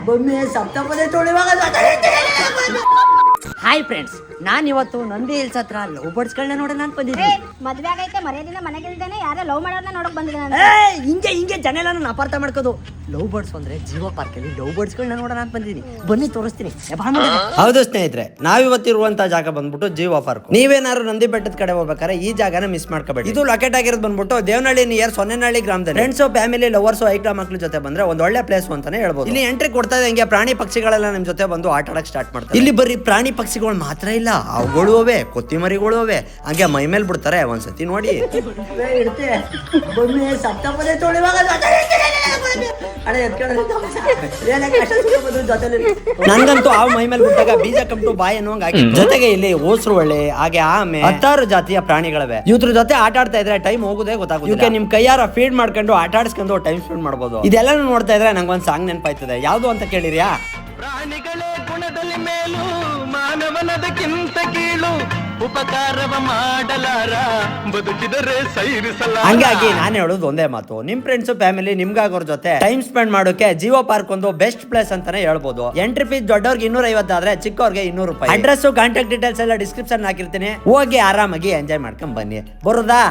ಬೊಮ್ಮೆ ಸಪ್ತಪದಿ ತುಳಿವಾಗ hi friends, ನಾನು ಇವತ್ತು Nandi hills ಹತ್ರ ಲವ್ ಬರ್ಡ್ಸ್ಗಳನ್ನ ನೋಡೋಣ ಅಂತ ಬಂದಿದ್ದೀನಿ. ಮದ್ವೆ ಆಗೈತೆ ಮರ್ಯಾದಿಂದ ಮನೆಗಿಲ್ದೇನೆ ಯಾರೋ ಲವ್ ಮಾಡೋದನ್ನ ನೋಡಕ್ ಬಂದಿದ್ದೀನಿ. ಹಿಂಗೆ ಜನ ಎಲ್ಲ ನನ್ನ ಅಪಾರ್ಥ ಮಾಡ್ಕೋದು. ಲವ್ ಬರ್ಡ್ಸ್ ಅಂದ್ರೆ ಜೀವ ಪಾರ್ಕ್ ಅಲ್ಲಿ ಲವ್ ಬರ್ಡ್ಸ್ಗಳನ್ನ ನೋಡೋಣ ಅಂತ ಬಂದಿದ್ದೀನಿ. ಬನ್ನಿ ತೋರಿಸ್ತೀನಿ. ಹೌದು ಸ್ನೇಹಿತರೆ, ನಾವಿವತ್ತಿರುವಂತ ಜಾಗ ಬಂದ್ಬಿಟ್ಟು ಜೀವ ಪಾರ್ಕ್. ನೀವೇನಾದ್ರು ನಂದಿ ಬೆಟ್ಟದ ಕಡೆ ಹೋಗ್ಬೇಕಾದ್ರೆ ಈ ಜಾಗನ ಮಿಸ್ ಮಾಡ್ಕೋಬೇಡಿ. ಇದು ಲೊಕೇಟ್ ಆಗಿರೋದು ಬಂದ್ಬಿಟ್ಟು ದೇವನಹಳ್ಳಿ ನಿಯರ್ ಸೊನ್ನೆನಹಳ್ಳಿ ಗ್ರಾಮದಲ್ಲಿ. ಫ್ರೆಂಡ್ಸ್, ಫ್ಯಾಮಿಲಿ, ಲವರ್ಸ್, ಐಕ್ಳ ಮಕ್ಳ ಜೊತೆ ಬಂದ್ರೆ ಒಂದು ಒಳ್ಳೆ ಪ್ಲೇಸ್ ಅಂತಾನೆ ಹೇಳ್ಬೋದು. ಇಲ್ಲಿ ಎಂಟ್ರಿ ಕೊಡ್ತಾ ಇದ್ದಂಗೆ ಪ್ರಾಣಿ ಪಕ್ಷಿಗಳೆಲ್ಲ ನಿಮ್ ಜೊತೆ ಬಂದು ಆಟ ಆಡಕ್ ಸ್ಟಾರ್ಟ್ ಮಾಡ್ತಾರೆ. ಇಲ್ಲಿ ಬರೀ ಪ್ರಾಣಿ ಪಕ್ಷಿಗಳು ಮಾತ್ರ ಇಲ್ಲ, ಅವುಗಳು ಅವೆ, ಕೊತ್ತಿಮರಿಗಳು ಅವೆ, ಹಂಗೆ ಮೈ ಮೇಲೆ ಬಿಡ್ತಾರೆ. ಒಂದ್ಸತಿ ನೋಡಿ. ಬೊಮ್ಮೆ ಸಪ್ತಪದಿ ತುಳಿವಾಗ ನನ್ಗಂತೂ ಆ ಮೈ ಮೇಲೆ ಬಿಟ್ಟಾಗ ಬೀಜ ಕಮ್ಟು ಬಾಯಿ ಅನ್ನೋಂಗ್ ಆಗಿ. ಜೊತೆಗೆ ಇಲ್ಲಿ ಓಸ್ರು ಒಳ್ಳೆ, ಹಾಗೆ ಆಮೆ, 10 ಜಾತಿಯ ಪ್ರಾಣಿಗಳಿವೆ. ಇವ್ರ ಜೊತೆ ಆಟ ಆಡ್ತಾ ಇದ್ರೆ ಟೈಮ್ ಹೋಗೋದೇ ಗೊತ್ತಾಗುತ್ತೆ. ಇವಕ್ಕೆ ನಿಮ್ ಕೈಯಾರ ಫೀಡ್ ಮಾಡ್ಕೊಂಡು ಆಟ ಆಡಿಸ್ಕೊಂಡು ಟೈಮ್ ಸ್ಪೆಂಡ್ ಮಾಡಬಹುದು. ಇದೆಲ್ಲ ನೋಡ್ತಾ ಇದ್ರೆ ನಂಗೊಂದ್ ಸಾಂಗ್ ನೆನಪಾಯ್ತದೆ. ಯಾವ್ದು ಅಂತ ಕೇಳಿರ್ಯಾ? ಪ್ರಾಣಿಗಳೇ ಗುಣದಲ್ಲಿ ಮೇಲು ಮಾನವನದಕ್ಕಿಂತ ಕೀಳು ಉಪಕಾರವ ಮಾಡಲಾರ ಬದುಕಿದರೆ ಸೈರಿಸಲ. ಹಂಗಾಗಿ ನಾನು ಹೇಳೋದು ಒಂದೇ ಮಾತು, ನಿಮ್ ಫ್ರೆಂಡ್ಸ್ ಫ್ಯಾಮಿಲಿ ನಿಮ್ಗಾಗೋರ್ ಜೊತೆ ಟೈಮ್ ಸ್ಪೆಂಡ್ ಮಾಡೋಕೆ ಜೀವ ಪಾರ್ಕ್ ಒಂದು ಬೆಸ್ಟ್ ಪ್ಲೇಸ್ ಅಂತಾನೆ ಹೇಳ್ಬೋದು. ಎಂಟ್ರಿ ಫೀಸ್ ದೊಡ್ಡವ್ರಿಗೆ 250 ಆದ್ರೆ ಚಿಕ್ಕವ್ರಿಗೆ 200 ರೂಪಾಯಿ. ಅಡ್ರೆಸ್, ಕಾಂಟ್ಯಾಕ್ಟ್ ಡೀಟೇಲ್ಸ್ ಎಲ್ಲ ಡಿಸ್ಕ್ರಿಪ್ಷನ್ ಹಾಕಿರ್ತೀನಿ. ಹೋಗಿ ಆರಾಮಾಗಿ ಎಂಜಾಯ್ ಮಾಡ್ಕೊಂಡ್ ಬನ್ನಿ. ಬರೋದಾ?